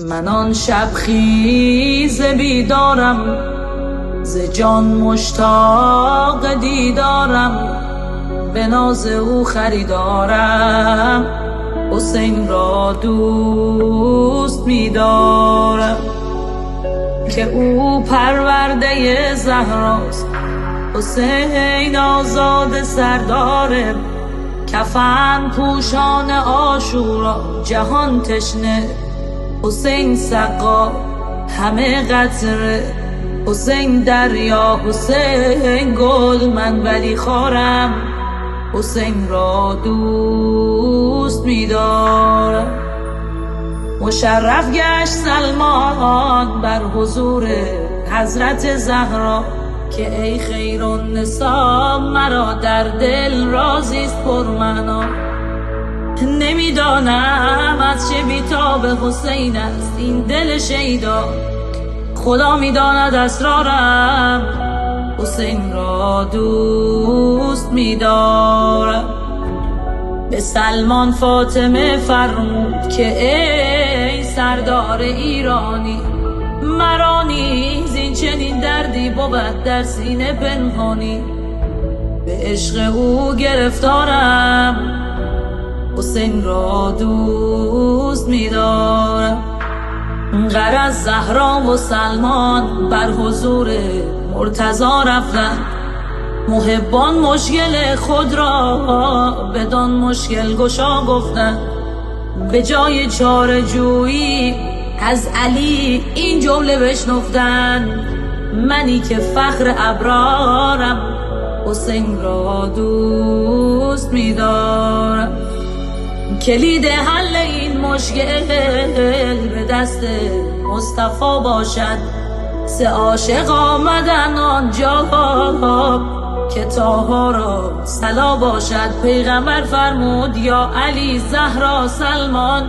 من آن شب خیز بیدارم، ز جان مشتاق دیدارم، به ناز او خریدارم، حسین را دوست می‌دارم. که او پرورده زهراست، حسین آزاد سردار، کفن پوشان عاشورا، جهان تشنه، حسین سقا همه قطره، حسین دریا، حسین گل، من ولی خارم، حسین را دوست می‌دارم. مشرف گشت سلمان بر حضور حضرت زهرا، که ای خیرالنسا مرا در دل رازیست پرمعنا. نمیدانم از چه بیتاب حسین است این دل شیدا، خدا میداند اسرارم، حسین را دوست می‌دارم. به سلمان فاطمه فرمود که ای سردار ایرانی، مرا نیز این چنین دردی بود در سینه پنهانی. به عشق او گرفتارم، حسین را دوست می‌دارم. غرض زهرا و سلمان بر حضور مرتضی رفتند، محبان مشکل خود را بدان مشکل گشا گفتند. به جای چاره جویی از علی این جمله بشنفتند، منی که فخر ابرارم، حسین را دوست می‌دارم. کلید حل این مشکل به دست مصطفی باشد، سه عاشق آمدن آنجا که طه را صلا باشد. پیغمبر فرمود یا علی، زهرا، سلمان،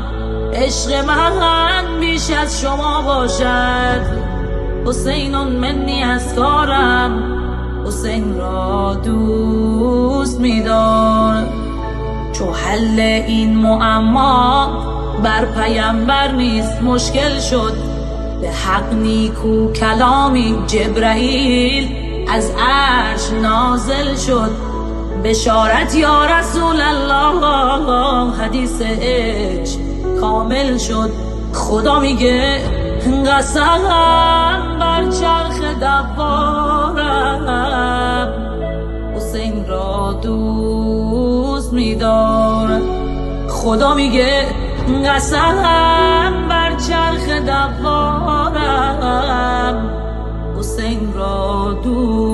عشق من بیش از شما باشد، حسین منی اسکارم، حسین را دوست می‌دارم. چو حل این معما بر پیامبر نیست مشکل شد، به حق نیکو کلامی جبرائیل از عرش نازل شد. بشارت یا رسول الله، حدیث عشق کامل شد. خدا میگه قسم بر چرخ دوارم، حسین را دوست می‌دارم. خدا میگه قسم بر چرخ دوارم، حسین را دوست